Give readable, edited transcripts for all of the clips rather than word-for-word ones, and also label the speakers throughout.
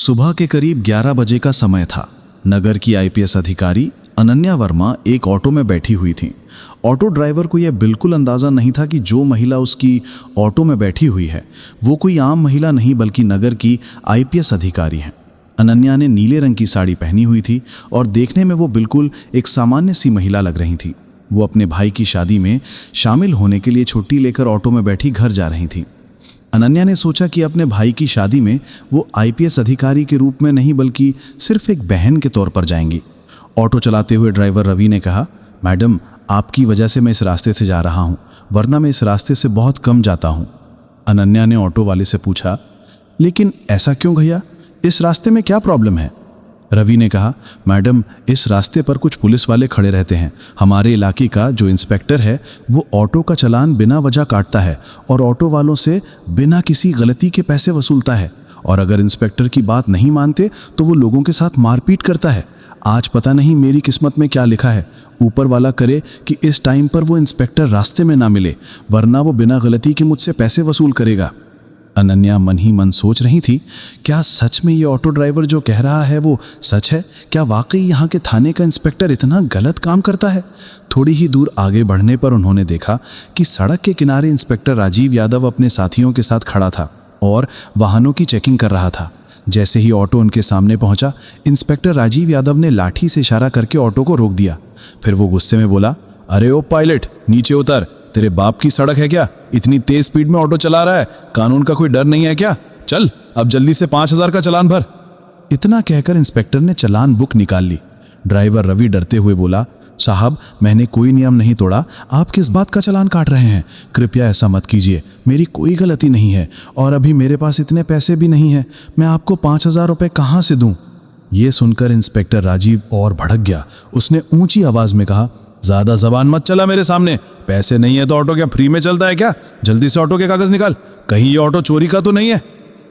Speaker 1: सुबह के करीब 11 बजे का समय था। नगर की आईपीएस अधिकारी अनन्या वर्मा एक ऑटो में बैठी हुई थीं। ऑटो ड्राइवर को यह बिल्कुल अंदाज़ा नहीं था कि जो महिला उसकी ऑटो में बैठी हुई है वो कोई आम महिला नहीं बल्कि नगर की आईपीएस अधिकारी हैं। अनन्या ने नीले रंग की साड़ी पहनी हुई थी और देखने में वो बिल्कुल एक सामान्य सी महिला लग रही थी। वो अपने भाई की शादी में शामिल होने के लिए छुट्टी लेकर ऑटो में बैठी घर जा रही थी। अनन्या ने सोचा कि अपने भाई की शादी में वो आईपीएस अधिकारी के रूप में नहीं बल्कि सिर्फ एक बहन के तौर पर जाएंगी। ऑटो चलाते हुए ड्राइवर रवि ने कहा, मैडम आपकी वजह से मैं इस रास्ते से जा रहा हूँ, वरना मैं इस रास्ते से बहुत कम जाता हूँ। अनन्या ने ऑटो वाले से पूछा, लेकिन ऐसा क्यों भैया, इस रास्ते में क्या प्रॉब्लम है? रवि ने कहा, मैडम इस रास्ते पर कुछ पुलिस वाले खड़े रहते हैं। हमारे इलाके का जो इंस्पेक्टर है वो ऑटो का चालान बिना वजह काटता है और ऑटो वालों से बिना किसी गलती के पैसे वसूलता है, और अगर इंस्पेक्टर की बात नहीं मानते तो वो लोगों के साथ मारपीट करता है। आज पता नहीं मेरी किस्मत में क्या लिखा है, ऊपर वाला करे कि इस टाइम पर वो इंस्पेक्टर रास्ते में ना मिले, वरना वो बिना गलती के मुझसे पैसे वसूल करेगा। अनन्या मन ही मन सोच रही थी, क्या सच में ये ऑटो ड्राइवर जो कह रहा है वो सच है? क्या वाकई यहाँ के थाने का इंस्पेक्टर इतना गलत काम करता है? थोड़ी ही दूर आगे बढ़ने पर उन्होंने देखा कि सड़क के किनारे इंस्पेक्टर राजीव यादव अपने साथियों के साथ खड़ा था और वाहनों की चेकिंग कर रहा था। जैसे ही ऑटो उनके सामने पहुंचा, इंस्पेक्टर राजीव यादव ने लाठी से इशारा करके ऑटो को रोक दिया। फिर वो गुस्से में बोला, अरे ओ पायलट, नीचे उतर, तेरे बाप की सड़क है क्या? इतनी तेज स्पीड में ऑटो चला रहा है, कानून का कोई डर नहीं है क्या? चल अब जल्दी से 5,000 का चालान भर। इतना कहकर इंस्पेक्टर ने चालान बुक निकाल ली। ड्राइवर रवि डरते हुए बोला, साहब मैंने कोई नियम नहीं तोड़ा, आप किस बात का चालान काट रहे हैं? कृपया ऐसा मत कीजिए, मेरी कोई गलती नहीं है और अभी मेरे पास इतने पैसे भी नहीं हैं, मैं आपको 5,000 रुपये कहाँ से दूँ? ये सुनकर इंस्पेक्टर राजीव और भड़क गया। उसने ऊंची आवाज में कहा, ज्यादा जबान मत चला मेरे सामने, पैसे नहीं है तो ऑटो क्या फ्री में चलता है क्या? जल्दी से ऑटो के कागज निकाल, कहीं ये ऑटो चोरी का तो नहीं है?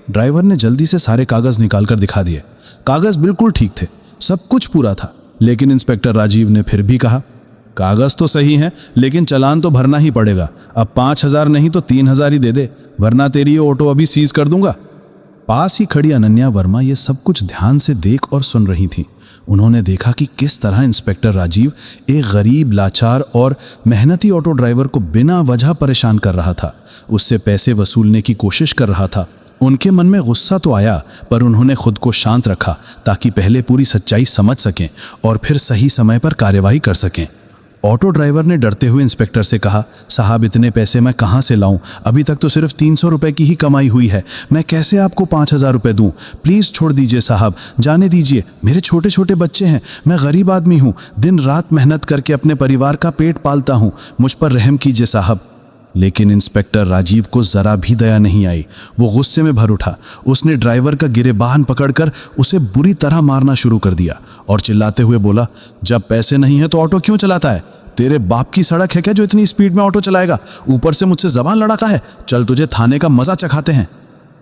Speaker 1: ड्राइवर ने जल्दी से सारे कागज निकाल कर दिखा दिए। कागज बिल्कुल ठीक थे, सब कुछ पूरा था, लेकिन इंस्पेक्टर राजीव ने फिर भी कहा, कागज तो सही हैं लेकिन चालान तो भरना ही पड़ेगा। अब 5,000 नहीं तो 3,000 ही दे दे, वरना तेरी ये ऑटो अभी सीज कर दूंगा। पास ही खड़ी अनन्या वर्मा ये सब कुछ ध्यान से देख और सुन रही थी। उन्होंने देखा कि किस तरह इंस्पेक्टर राजीव एक गरीब, लाचार और मेहनती ऑटो ड्राइवर को बिना वजह परेशान कर रहा था, उससे पैसे वसूलने की कोशिश कर रहा था। उनके मन में गुस्सा तो आया, पर उन्होंने खुद को शांत रखा ताकि पहले पूरी सच्चाई समझ सकें और फिर सही समय पर कार्यवाही कर सकें। ऑटो ड्राइवर ने डरते हुए इंस्पेक्टर से कहा, साहब इतने पैसे मैं कहाँ से लाऊं? अभी तक तो सिर्फ 300 रुपये की ही कमाई हुई है, मैं कैसे आपको 5,000 रुपये दूं? प्लीज़ छोड़ दीजिए साहब, जाने दीजिए, मेरे छोटे छोटे बच्चे हैं, मैं गरीब आदमी हूँ, दिन रात मेहनत करके अपने परिवार का पेट पालता हूँ, मुझ पर रहम कीजिए साहब। लेकिन इंस्पेक्टर राजीव को जरा भी दया नहीं आई। वो गुस्से में भर उठा। उसने ड्राइवर का गिरेबान पकड़कर उसे बुरी तरह मारना शुरू कर दिया और चिल्लाते हुए बोला, जब पैसे नहीं है तो ऑटो क्यों चलाता है? तेरे बाप की सड़क है क्या जो इतनी स्पीड में ऑटो चलाएगा? ऊपर से मुझसे जबान लड़ाता है, चल तुझे थाने का मजा चखाते हैं।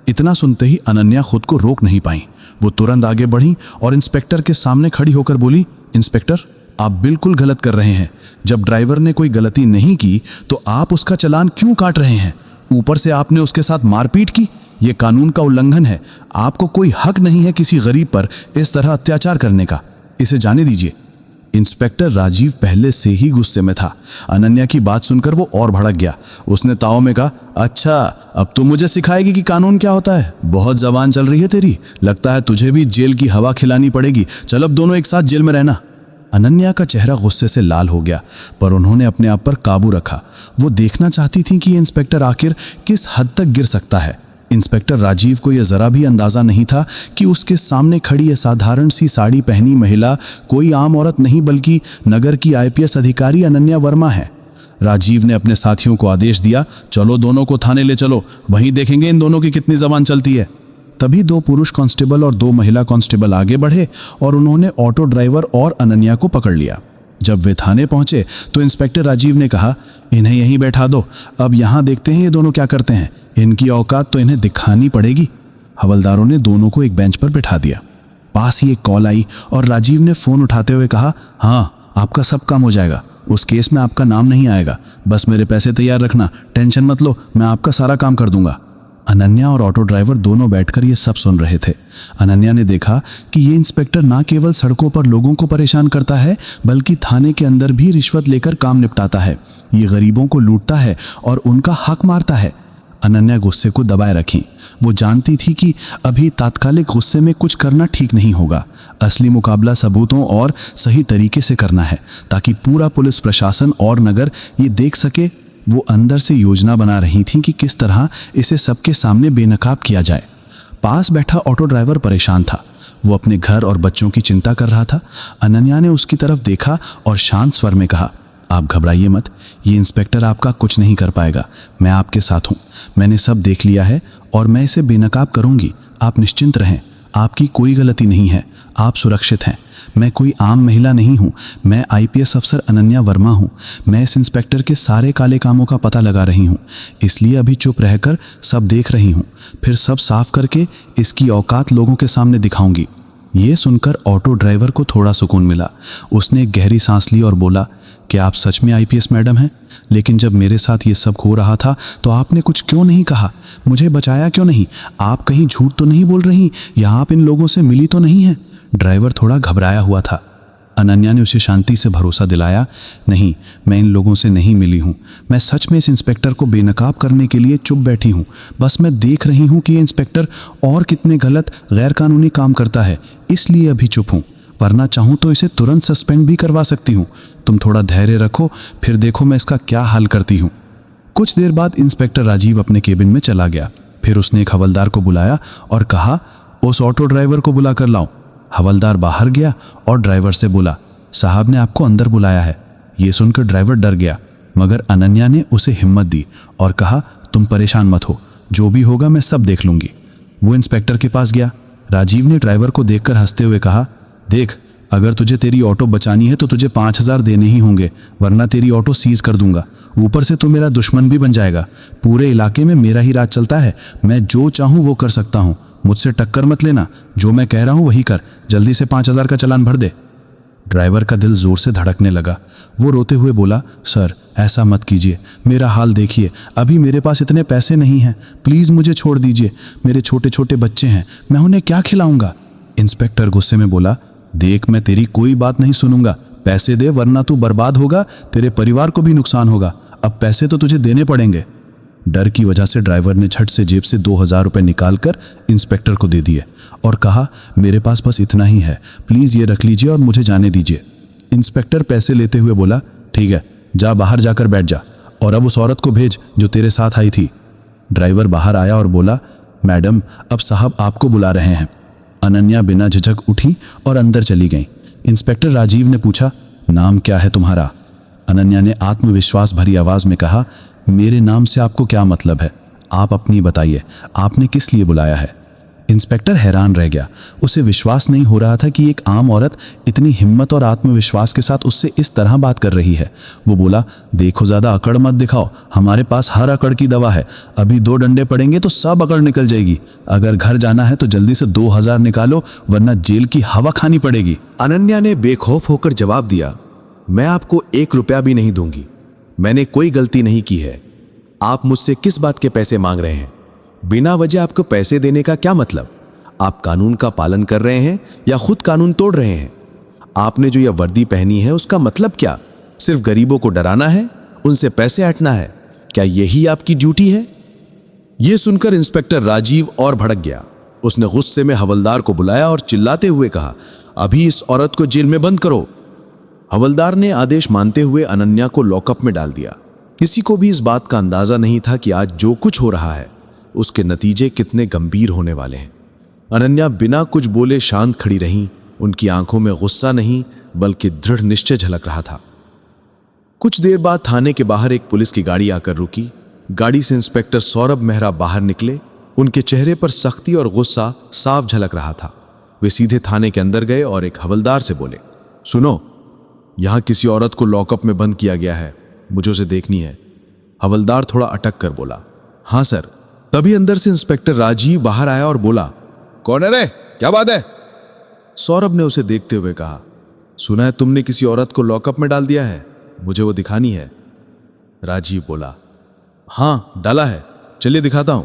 Speaker 1: इतना सुनते ही अनन्या खुद को रोक नहीं पाई। वो तुरंत आगे बढ़ी और इंस्पेक्टर के सामने खड़ी होकर बोली, इंस्पेक्टर आप बिल्कुल गलत कर रहे हैं। जब ड्राइवर ने कोई गलती नहीं की तो आप उसका चालान क्यों काट रहे हैं? ऊपर से आपने उसके साथ मारपीट की, यह कानून का उल्लंघन है। आपको कोई हक नहीं है किसी गरीब पर इस तरह अत्याचार करने का, इसे जाने दीजिए। इंस्पेक्टर राजीव पहले से ही गुस्से में था। अनन्या की बात सुनकर वो और भड़क गया। उसने ताव में कहा, अच्छा अब तुम मुझे सिखाएगी कि कानून क्या होता है? बहुत जबान चल रही है तेरी, लगता है तुझे भी जेल की हवा खिलानी पड़ेगी। चल अब दोनों एक साथ जेल में रहना। अनन्या का चेहरा गुस्से से लाल हो गया, पर उन्होंने अपने आप पर काबू रखा। वो देखना चाहती थी कि इंस्पेक्टर आखिर किस हद तक गिर सकता है। इंस्पेक्टर राजीव को यह जरा भी अंदाजा नहीं था कि उसके सामने खड़ी यह साधारण सी साड़ी पहनी महिला कोई आम औरत नहीं बल्कि नगर की आईपीएस अधिकारी अनन्या वर्मा है। राजीव ने अपने साथियों को आदेश दिया, चलो दोनों को थाने ले चलो, वहीं देखेंगे इन दोनों की कितनी जबान चलती है। तभी 2 पुरुष कांस्टेबल और 2 महिला कांस्टेबल आगे बढ़े और उन्होंने ऑटो ड्राइवर और अनन्या को पकड़ लिया। जब वे थाने पहुंचे तो इंस्पेक्टर राजीव ने कहा, इन्हें यहीं बैठा दो, अब यहाँ देखते हैं ये दोनों क्या करते हैं, इनकी औकात तो इन्हें दिखानी पड़ेगी। हवलदारों ने दोनों को एक बेंच पर बैठा दिया। पास ही एक कॉल आई और राजीव ने फ़ोन उठाते हुए कहा, हाँ आपका सब काम हो जाएगा, उस केस में आपका नाम नहीं आएगा, बस मेरे पैसे तैयार रखना, टेंशन मत लो, मैं आपका सारा काम कर दूंगा। अनन्या और ऑटो ड्राइवर दोनों बैठकर ये सब सुन रहे थे। अनन्या ने देखा कि ये इंस्पेक्टर ना केवल सड़कों पर लोगों को परेशान करता है, बल्कि थाने के अंदर भी रिश्वत लेकर काम निपटाता है। ये गरीबों को लूटता है और उनका हक मारता है। अनन्या गुस्से को दबाए रखी। वो जानती थी कि अभी तात्कालिक गुस्से में कुछ करना ठीक नहीं होगा। असली मुकाबला सबूतों और सही तरीके से करना है, ताकि पूरा पुलिस प्रशासन और नगर ये देख सके। वो अंदर से योजना बना रही थी कि किस तरह इसे सबके सामने बेनकाब किया जाए। पास बैठा ऑटो ड्राइवर परेशान था। वो अपने घर और बच्चों की चिंता कर रहा था। अनन्या ने उसकी तरफ देखा और शांत स्वर में कहा, आप घबराइए मत, ये इंस्पेक्टर आपका कुछ नहीं कर पाएगा। मैं आपके साथ हूँ। मैंने सब देख लिया है और मैं इसे बेनकाब करूँगी। आप निश्चिंत रहें, आपकी कोई गलती नहीं है, आप सुरक्षित हैं। मैं कोई आम महिला नहीं हूँ, मैं आईपीएस अफसर अनन्या वर्मा हूँ। मैं इस इंस्पेक्टर के सारे काले कामों का पता लगा रही हूँ, इसलिए अभी चुप रहकर सब देख रही हूँ। फिर सब साफ करके इसकी औकात लोगों के सामने दिखाऊंगी। ये सुनकर ऑटो ड्राइवर को थोड़ा सुकून मिला। उसने एक गहरी सांस ली और बोला, क्या आप सच में आईपीएस मैडम हैं? लेकिन जब मेरे साथ ये सब हो रहा था तो आपने कुछ क्यों नहीं कहा? मुझे बचाया क्यों नहीं? आप कहीं झूठ तो नहीं बोल रही या आप इन लोगों से मिली तो नहीं हैं? ड्राइवर थोड़ा घबराया हुआ था। अनन्या ने उसे शांति से भरोसा दिलाया, नहीं, मैं इन लोगों से नहीं मिली हूँ। मैं सच में इस इंस्पेक्टर को बेनकाब करने के लिए चुप बैठी हूँ। बस मैं देख रही हूँ कि ये इंस्पेक्टर और कितने गलत गैर कानूनी काम करता है, इसलिए अभी चुप हूँ। वरना चाहूँ तो इसे तुरंत सस्पेंड भी करवा सकती हूँ। तुम थोड़ा धैर्य रखो, फिर देखो मैं इसका क्या हल करती हूँ। कुछ देर बाद इंस्पेक्टर राजीव अपने केबिन में चला गया। फिर उसने एक हवलदार को बुलाया और कहा, उस ऑटो ड्राइवर को बुला कर लाओ। हवलदार बाहर गया और ड्राइवर से बोला, साहब ने आपको अंदर बुलाया है। ये सुनकर ड्राइवर डर गया, मगर अनन्या ने उसे हिम्मत दी और कहा, तुम परेशान मत हो, जो भी होगा मैं सब देख लूंगी। वो इंस्पेक्टर के पास गया। राजीव ने ड्राइवर को देखकर हंसते हुए कहा, देख, अगर तुझे तेरी ऑटो बचानी है तो तुझे 5,000 देने ही होंगे, वरना तेरी ऑटो सीज कर दूंगा। ऊपर से तू मेरा दुश्मन भी बन जाएगा। पूरे इलाके में मेरा ही राज चलता है, मैं जो चाहूँ वो कर सकता हूँ। मुझसे टक्कर मत लेना, जो मैं कह रहा हूँ वही कर। जल्दी से 5,000 का चालान भर दे। ड्राइवर का दिल जोर से धड़कने लगा। वो रोते हुए बोला, सर ऐसा मत कीजिए, मेरा हाल देखिए, अभी मेरे पास इतने पैसे नहीं हैं। प्लीज़ मुझे छोड़ दीजिए, मेरे छोटे छोटे बच्चे हैं, मैं उन्हें क्या खिलाऊंगा? इंस्पेक्टर गुस्से में बोला, देख, मैं तेरी कोई बात नहीं सुनूंगा। पैसे दे, वरना तू बर्बाद होगा, तेरे परिवार को भी नुकसान होगा। अब पैसे तो तुझे देने पड़ेंगे। डर की वजह से ड्राइवर ने झट से जेब से 2,000 रुपये निकालकर इंस्पेक्टर को दे दिए और कहा, मेरे पास बस इतना ही है, प्लीज़ ये रख लीजिए और मुझे जाने दीजिए। इंस्पेक्टर पैसे लेते हुए बोला, ठीक है, जा बाहर जाकर बैठ जा, और अब उस औरत को भेज जो तेरे साथ आई थी। ड्राइवर बाहर आया और बोला, मैडम, अब साहब आपको बुला रहे हैं। अनन्या बिना झिझक उठी और अंदर चली गई। इंस्पेक्टर राजीव ने पूछा, नाम क्या है तुम्हारा? अनन्या ने आत्मविश्वास भरी आवाज में कहा, मेरे नाम से आपको क्या मतलब है? आप अपनी बताइए, आपने किस लिए बुलाया है? इंस्पेक्टर हैरान रह गया। उसे विश्वास नहीं हो रहा था कि एक आम औरत इतनी हिम्मत और आत्मविश्वास के साथ उससे इस तरह बात कर रही है। वो बोला, देखो, ज़्यादा अकड़ मत दिखाओ, हमारे पास हर अकड़ की दवा है। अभी 2 डंडे पड़ेंगे तो सब अकड़ निकल जाएगी। अगर घर जाना है तो जल्दी से 2,000 निकालो, वरना जेल की हवा खानी पड़ेगी।
Speaker 2: अनन्या ने बेखौफ होकर जवाब दिया, मैं आपको 1 रुपया भी नहीं दूंगी। मैंने कोई गलती नहीं की है। आप मुझसे किस बात के पैसे मांग रहे हैं? बिना वजह आपको पैसे देने का क्या मतलब? आप कानून का पालन कर रहे हैं या खुद कानून तोड़ रहे हैं? आपने जो यह वर्दी पहनी है उसका मतलब क्या? सिर्फ गरीबों को डराना है, उनसे पैसे हटना है? क्या यही आपकी ड्यूटी है? यह सुनकर इंस्पेक्टर राजीव और भड़क गया। उसने गुस्से में हवलदार को बुलाया और चिल्लाते हुए कहा, अभी इस औरत को जेल में बंद करो। हवलदार ने आदेश मानते हुए अनन्या को लॉकअप में डाल दिया। किसी को भी इस बात का अंदाजा नहीं था कि आज जो कुछ हो रहा है उसके नतीजे कितने गंभीर होने वाले हैं। अनन्या बिना कुछ बोले शांत खड़ी रहीं। उनकी आंखों में गुस्सा नहीं बल्कि दृढ़ निश्चय झलक रहा था। कुछ देर बाद थाने के बाहर एक पुलिस की गाड़ी आकर रुकी। गाड़ी से इंस्पेक्टर सौरभ मेहरा बाहर निकले। उनके चेहरे पर सख्ती और गुस्सा साफ झलक रहा था। वे सीधे थाने के अंदर गए और एक हवलदार से बोले, सुनो, यहां किसी औरत को लॉकअप में बंद किया गया है, मुझे उसे देखनी है। हवलदार थोड़ा अटक कर बोला, हाँ सर। तभी अंदर से इंस्पेक्टर राजीव बाहर आया और बोला, कौन है रे, क्या बात है? सौरभ ने उसे देखते हुए कहा, सुना है तुमने किसी औरत को लॉकअप में डाल दिया है, मुझे वो दिखानी है। राजीव बोला, हाँ डाला है, चलिए दिखाता हूं।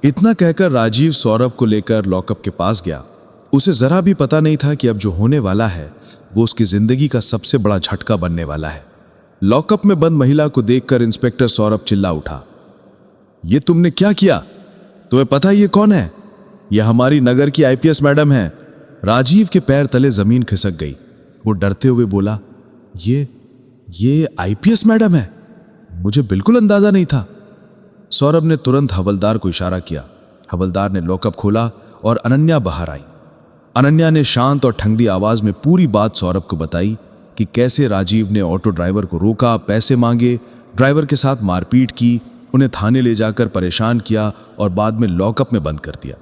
Speaker 2: इतना कहकर राजीव सौरभ को लेकर लॉकअप के पास गया। उसे जरा भी पता नहीं था कि अब जो होने वाला है वो उसकी जिंदगी का सबसे बड़ा झटका बनने वाला है। लॉकअप में बंद महिला को देखकर इंस्पेक्टर सौरभ चिल्ला उठा, ये तुमने क्या किया? तुम्हें पता ये कौन है? यह हमारी नगर की आईपीएस मैडम है। राजीव के पैर तले जमीन खिसक गई। वो डरते हुए बोला, ये आईपीएस मैडम है? मुझे बिल्कुल अंदाजा नहीं था। सौरभ ने तुरंत हवलदार को इशारा किया। हवलदार ने लॉकअप खोला और अनन्या बाहर आई। अनन्या ने शांत और ठंडी आवाज में पूरी बात सौरभ को बताई कि कैसे राजीव ने ऑटो ड्राइवर को रोका, पैसे मांगे, ड्राइवर के साथ मारपीट की, उन्हें थाने ले जाकर परेशान किया और बाद में लॉकअप में बंद कर दिया।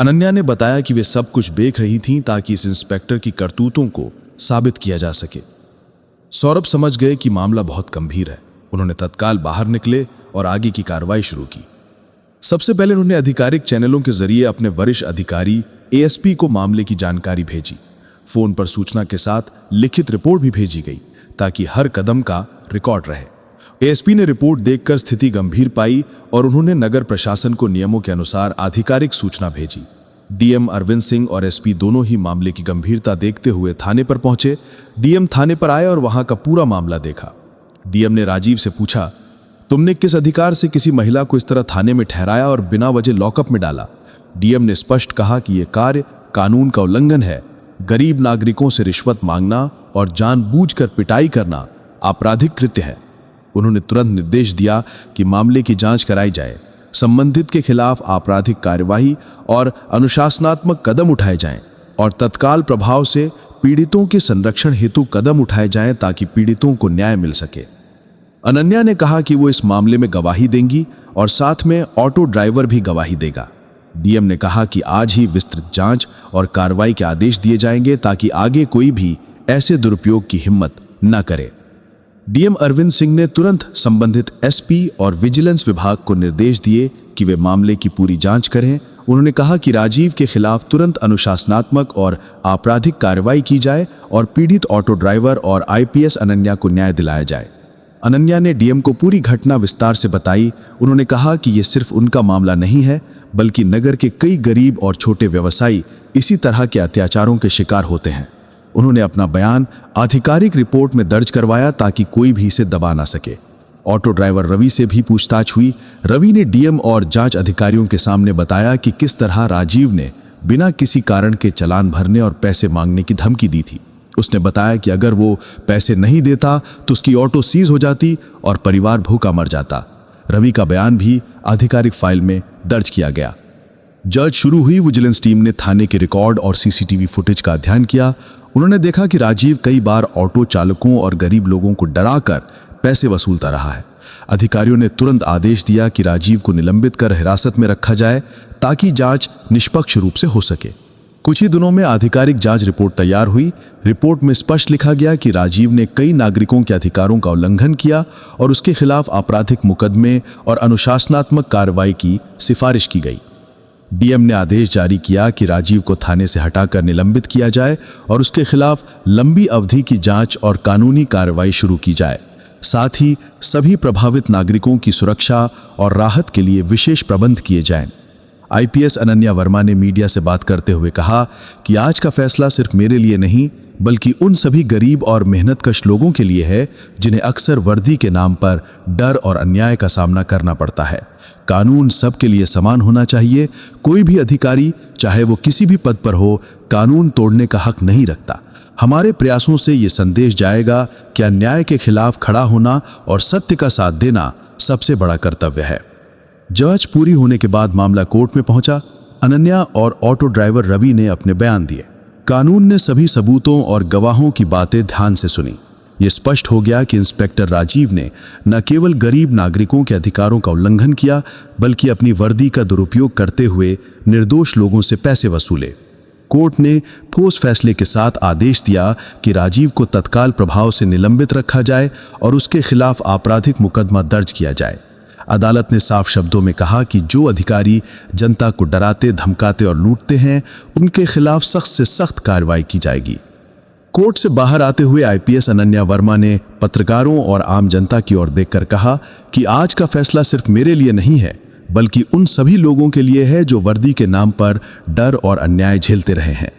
Speaker 2: अनन्या ने बताया कि वे सब कुछ देख रही थीं ताकि इस इंस्पेक्टर की करतूतों को साबित किया जा सके। सौरभ समझ गए कि मामला बहुत गंभीर है। उन्होंने तत्काल बाहर निकले और आगे की कार्रवाई शुरू की। सबसे पहले उन्होंने आधिकारिक चैनलों के जरिए अपने वरिष्ठ अधिकारी एएसपी को मामले की जानकारी भेजी। फोन पर सूचना के साथ लिखित रिपोर्ट भी भेजी गई ताकि हर कदम का रिकॉर्ड रहे। एएसपी ने रिपोर्ट देखकर स्थिति गंभीर पाई और उन्होंने नगर प्रशासन को नियमों के अनुसार आधिकारिक सूचना भेजी। डीएम अरविंद सिंह और एसपी दोनों ही मामले की गंभीरता देखते हुए थाने पर पहुंचे। डीएम थाने पर आए और वहां का पूरा मामला देखा। डीएम ने राजीव से पूछा, तुमने किस अधिकार से किसी महिला को इस तरह थाने में ठहराया और बिना वजह लॉकअप में डाला? डीएम ने स्पष्ट कहा कि यह कार्य कानून का उल्लंघन है। गरीब नागरिकों से रिश्वत मांगना और जानबूझकर पिटाई करना आपराधिक कृत्य है। उन्होंने तुरंत निर्देश दिया कि मामले की जांच कराई जाए, संबंधित के खिलाफ आपराधिक कार्यवाही और अनुशासनात्मक कदम उठाए जाएं और तत्काल प्रभाव से पीड़ितों के संरक्षण हेतु कदम उठाए जाएं ताकि पीड़ितों को न्याय मिल सके। अनन्या ने कहा कि वो इस मामले में गवाही देंगी और साथ में ऑटो ड्राइवर भी गवाही देगा। डीएम ने कहा कि आज ही विस्तृत जांच और कार्रवाई के आदेश दिए जाएंगे ताकि आगे कोई भी ऐसे दुरुपयोग की हिम्मत न करे। डीएम अरविंद सिंह ने तुरंत संबंधित एसपी और विजिलेंस विभाग को निर्देश दिए कि वे मामले की पूरी जांच करें। उन्होंने कहा कि राजीव के खिलाफ तुरंत अनुशासनात्मक और आपराधिक कार्रवाई की जाए और पीड़ित ऑटो ड्राइवर और आईपीएस अनन्या को न्याय दिलाया जाए। अनन्या ने डीएम को पूरी घटना विस्तार से बताई। उन्होंने कहा कि यह सिर्फ उनका मामला नहीं है, बल्कि नगर के कई गरीब और छोटे व्यवसायी इसी तरह के अत्याचारों के शिकार होते हैं। उन्होंने अपना बयान आधिकारिक रिपोर्ट में दर्ज करवाया ताकि कोई भी इसे दबा ना सके। ऑटो ड्राइवर रवि से भी पूछताछ हुई। रवि ने डीएम और जांच अधिकारियों के सामने बताया कि किस तरह राजीव ने बिना किसी कारण के चालान भरने और पैसे मांगने की धमकी दी थी। उसने बताया कि अगर वो पैसे नहीं देता तो उसकी ऑटो सीज हो जाती और परिवार भूखा मर जाता। रवि का बयान भी आधिकारिक फाइल में दर्ज किया गया। जांच शुरू हुई। विजिलेंस टीम ने थाने के रिकॉर्ड और सीसीटीवी फुटेज का अध्ययन किया। उन्होंने देखा कि राजीव कई बार ऑटो चालकों और गरीब लोगों को डराकर पैसे वसूलता रहा है। अधिकारियों ने तुरंत आदेश दिया कि राजीव को निलंबित कर हिरासत में रखा जाए ताकि जांच निष्पक्ष रूप से हो सके। कुछ ही दिनों में आधिकारिक जांच रिपोर्ट तैयार हुई। रिपोर्ट में स्पष्ट लिखा गया कि राजीव ने कई नागरिकों के अधिकारों का उल्लंघन किया और उसके खिलाफ आपराधिक मुकदमे और अनुशासनात्मक कार्रवाई की सिफारिश की गई। डीएम ने आदेश जारी किया कि राजीव को थाने से हटाकर निलंबित किया जाए और उसके खिलाफ लंबी अवधि की जांच और कानूनी कार्रवाई शुरू की जाए। साथ ही सभी प्रभावित नागरिकों की सुरक्षा और राहत के लिए विशेष प्रबंध किए जाएं। आईपीएस अनन्या वर्मा ने मीडिया से बात करते हुए कहा कि आज का फैसला सिर्फ मेरे लिए नहीं, बल्कि उन सभी गरीब और मेहनतकश लोगों के लिए है जिन्हें अक्सर वर्दी के नाम पर डर और अन्याय का सामना करना पड़ता है। कानून सबके लिए समान होना चाहिए। कोई भी अधिकारी, चाहे वो किसी भी पद पर हो, कानून तोड़ने का हक नहीं रखता। हमारे प्रयासों से ये संदेश जाएगा कि अन्याय के खिलाफ खड़ा होना और सत्य का साथ देना सबसे बड़ा कर्तव्य है। जांच पूरी होने के बाद मामला कोर्ट में पहुंचा। अनन्या और ऑटो ड्राइवर रवि ने अपने बयान दिए। कानून ने सभी सबूतों और गवाहों की बातें ध्यान से सुनी। ये स्पष्ट हो गया कि इंस्पेक्टर राजीव ने न केवल गरीब नागरिकों के अधिकारों का उल्लंघन किया, बल्कि अपनी वर्दी का दुरुपयोग करते हुए निर्दोष लोगों से पैसे वसूले। कोर्ट ने ठोस फैसले के साथ आदेश दिया कि राजीव को तत्काल प्रभाव से निलंबित रखा जाए और उसके खिलाफ आपराधिक मुकदमा दर्ज किया जाए। अदालत ने साफ शब्दों में कहा कि जो अधिकारी जनता को डराते, धमकाते और लूटते हैं, उनके खिलाफ सख्त से सख्त कार्रवाई की जाएगी। कोर्ट से बाहर आते हुए आईपीएस अनन्या वर्मा ने पत्रकारों और आम जनता की ओर देखकर कहा कि आज का फैसला सिर्फ मेरे लिए नहीं है, बल्कि उन सभी लोगों के लिए है जो वर्दी के नाम पर डर और अन्याय झेलते रहे हैं।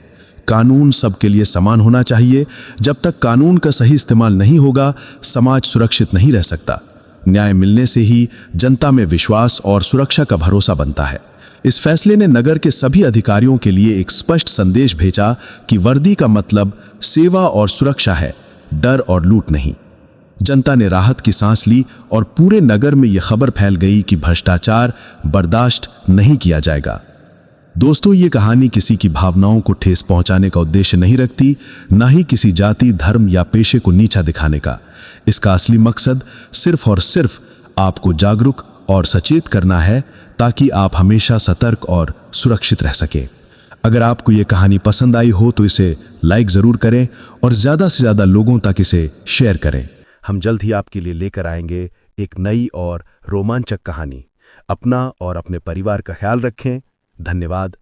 Speaker 2: कानून सबके लिए समान होना चाहिए। जब तक कानून का सही इस्तेमाल नहीं होगा, समाज सुरक्षित नहीं रह सकता। न्याय मिलने से ही जनता में विश्वास और सुरक्षा का भरोसा बनता है। इस फैसले ने नगर के सभी अधिकारियों के लिए एक स्पष्ट संदेश भेजा कि वर्दी का मतलब सेवा और सुरक्षा है, डर और लूट नहीं। जनता ने राहत की सांस ली और पूरे नगर में यह खबर फैल गई कि भ्रष्टाचार बर्दाश्त नहीं किया जाएगा। दोस्तों, ये कहानी किसी की भावनाओं को ठेस पहुंचाने का उद्देश्य नहीं रखती, ना ही किसी जाति, धर्म या पेशे को नीचा दिखाने का। इसका असली मकसद सिर्फ और सिर्फ आपको जागरूक और सचेत करना है, ताकि आप हमेशा सतर्क और सुरक्षित रह सकें। अगर आपको ये कहानी पसंद आई हो तो इसे लाइक ज़रूर करें और ज़्यादा से ज़्यादा लोगों तक इसे शेयर करें। हम जल्द ही आपके लिए लेकर आएंगे एक नई और रोमांचक कहानी। अपना और अपने परिवार का ख्याल रखें। धन्यवाद।